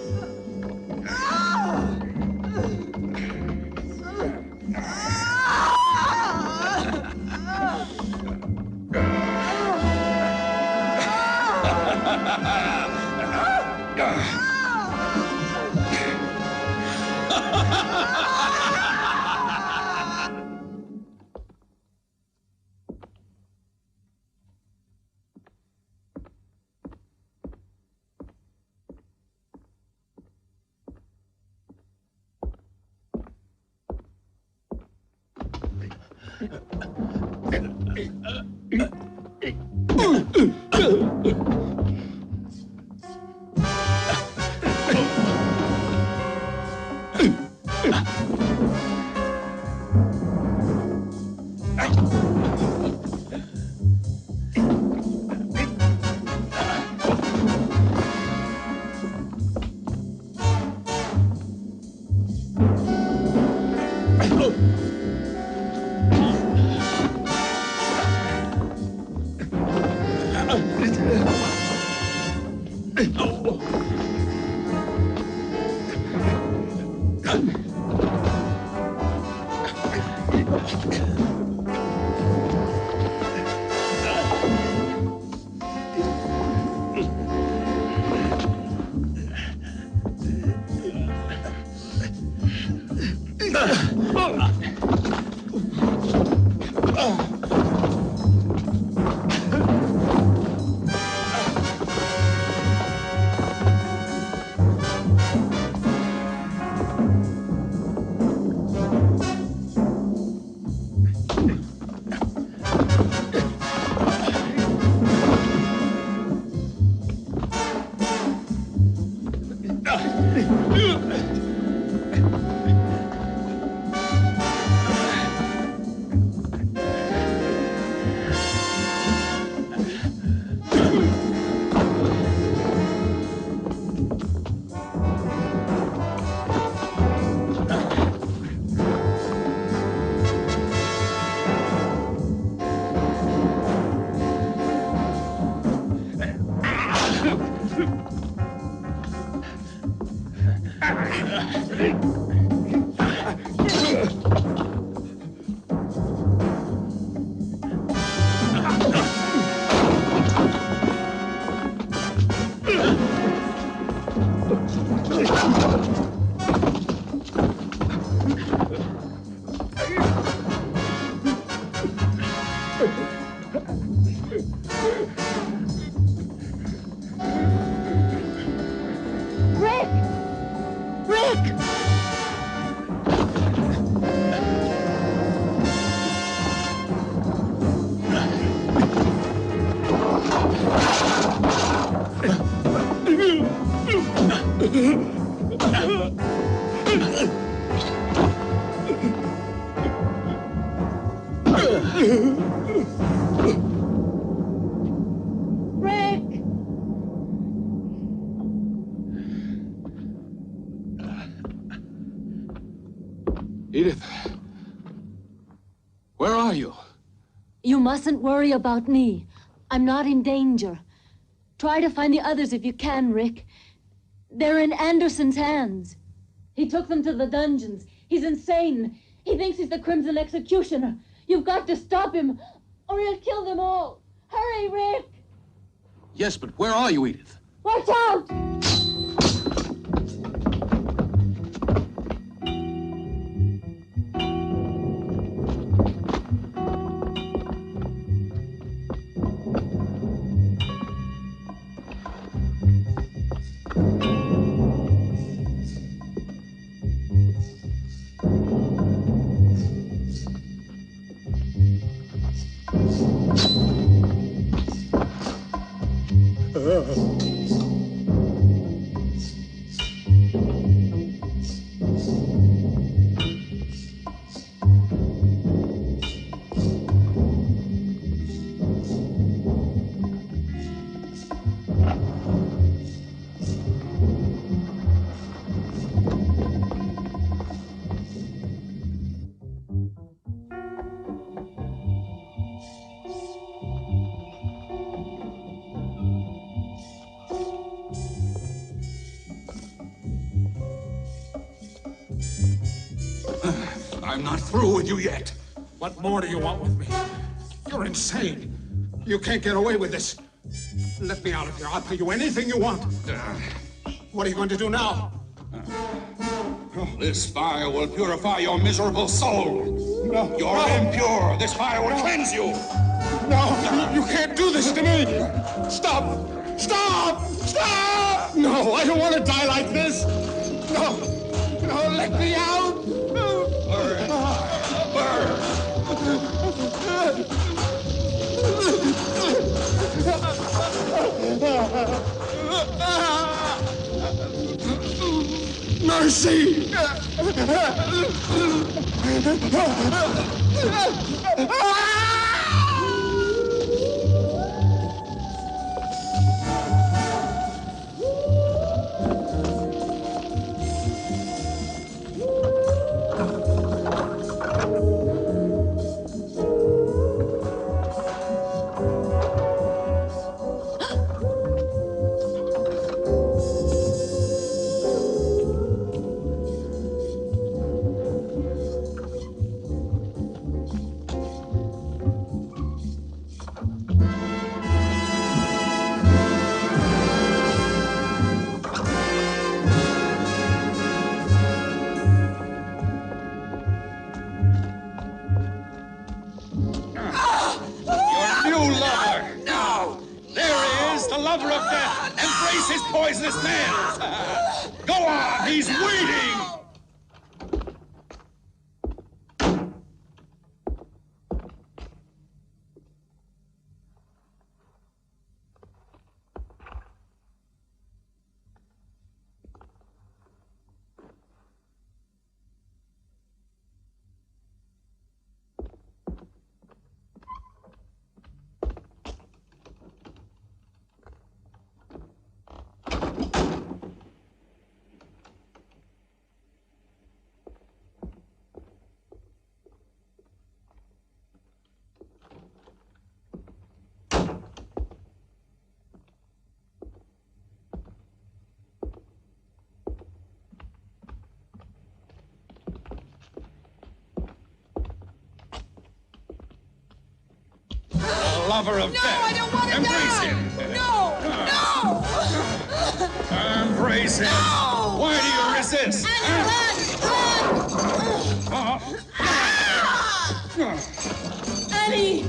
Edith, where are you? You mustn't worry about me. I'm not in danger. Try to find the others if you can, Rick. They're in Anderson's hands. He took them to the dungeons. He's insane. He thinks he's the Crimson Executioner. You've got to stop him, or he'll kill them all. Hurry, Rick! Yes, but where are you, Edith? Watch out! I'm not through with you yet. What more do you want with me? You're insane. You can't get away with this. Let me out of here. I'll pay you anything you want. What are you going to do now? This fire will purify your miserable soul. No. You're impure. This fire will cleanse you. No, you can't do this to me. Stop! Stop! Stop! No, I don't want to die like this. No, no, let me out. Burn. Burn. Mercy! Poisonous nails! Go on, he's waiting! Lover of death. I don't want to Embrace die. him. No, no. Embrace him. No. Why do you resist? Annie.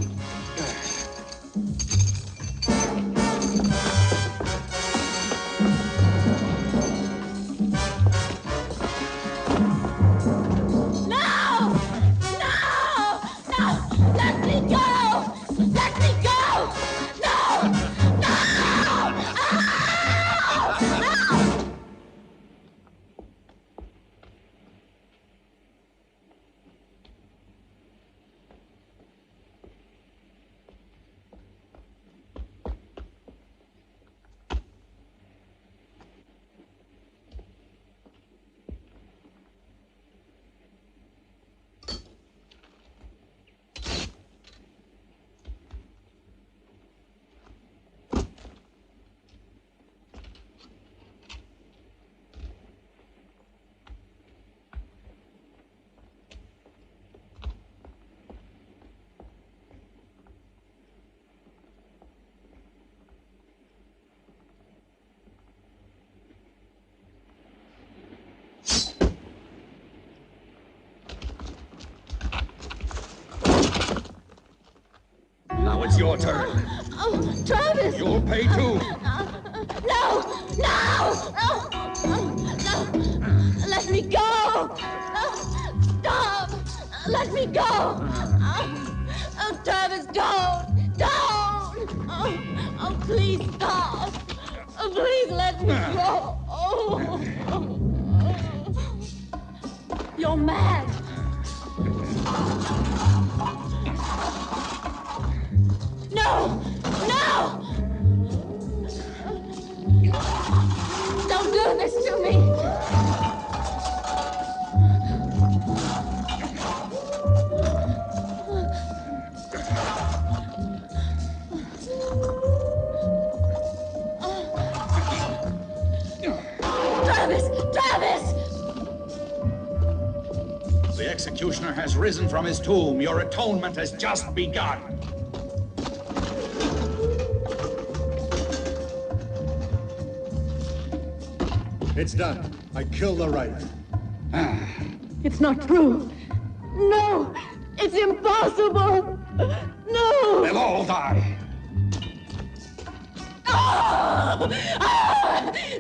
Now it's your turn. Oh, Travis! You'll pay too. No! No! No! Let me go! No! Stop! Let me go! Oh, Travis, don't! Don't! Oh, please stop! Oh, please let me go! Oh. You're mad! No! No! Don't do this to me! Travis! Travis! The executioner has risen from his tomb. Your atonement has just begun. It's done. I killed the right. It's not true. No! It's impossible! No! They'll all die.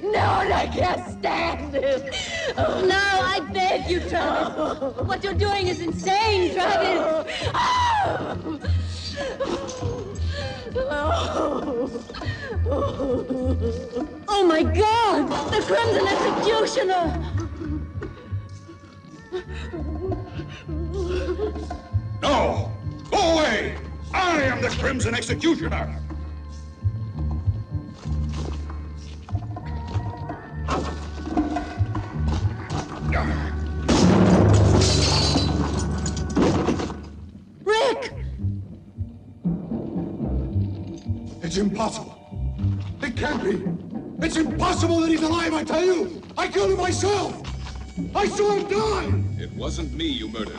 No, I can't stand it. No, I beg you, Travis. What you're doing is insane, Travis. Oh my God! The Crimson Executioner! No! Go away! I am the Crimson Executioner! Rick! It's impossible. It can't be. It's impossible that he's alive, I tell you! I killed him myself! I saw him die! It wasn't me you murdered.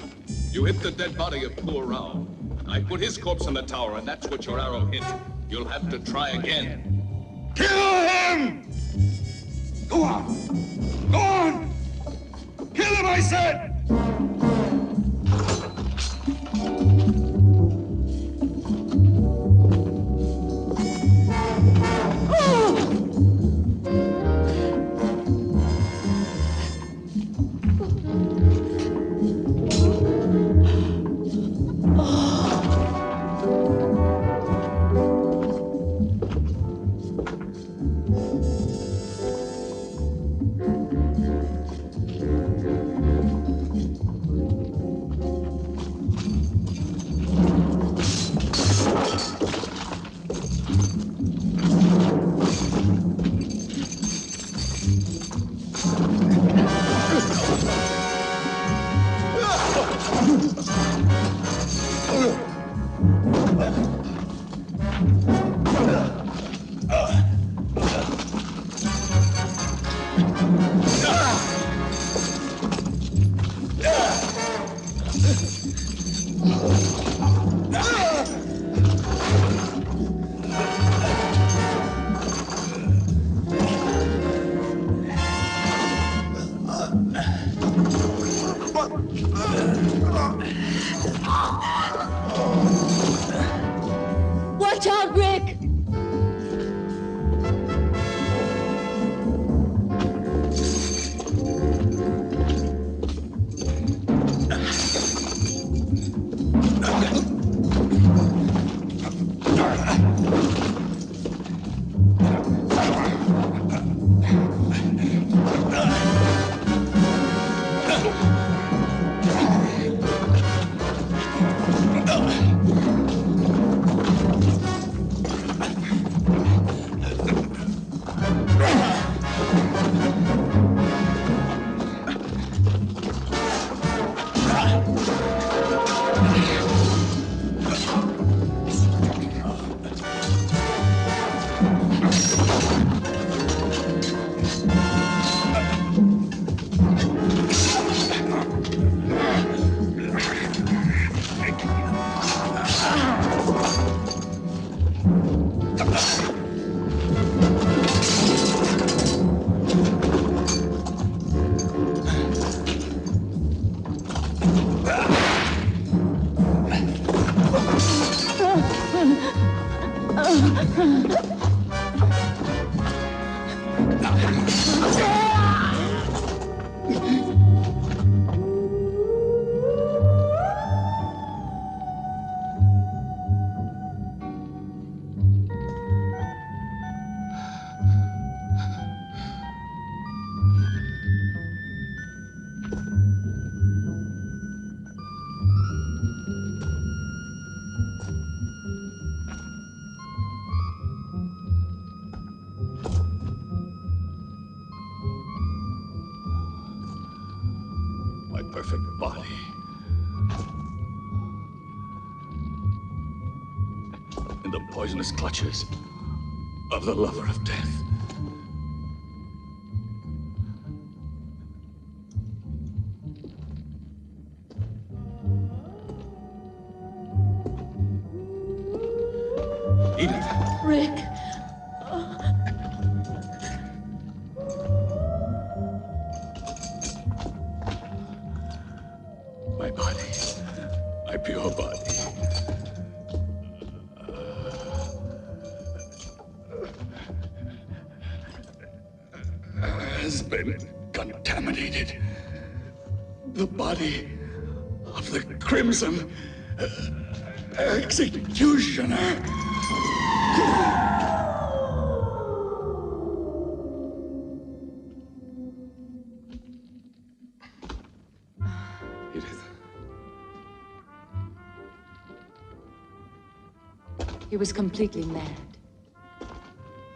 You hit the dead body of poor Rao. I put his corpse in the tower, and that's what your arrow hit. You'll have to try again. Kill him! Go on! Go on! Kill him, I said! Watch out, Rick! Perfect body. In the poisonous clutches of the lover of death. Edith. Rick. My body. My pure body. Has been contaminated. The body of the Crimson Executioner. Edith. He was completely mad.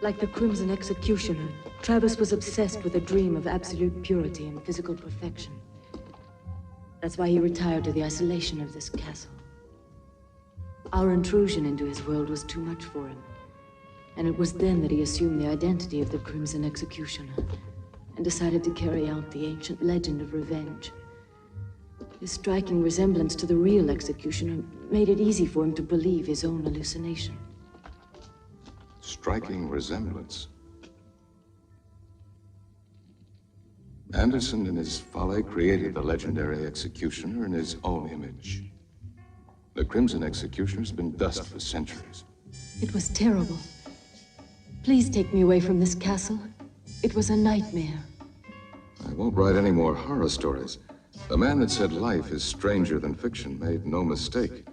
Like the Crimson Executioner, Travis was obsessed with a dream of absolute purity and physical perfection. That's why he retired to the isolation of this castle. Our intrusion into his world was too much for him. And it was then that he assumed the identity of the Crimson Executioner and decided to carry out the ancient legend of revenge. His striking resemblance to the real executioner made it easy for him to believe his own hallucination. Striking resemblance. Anderson, in his folly, created the legendary executioner in his own image. The Crimson Executioner's been dust for centuries. It was terrible. Please take me away from this castle. It was a nightmare. I won't write any more horror stories. The man that said life is stranger than fiction made no mistake.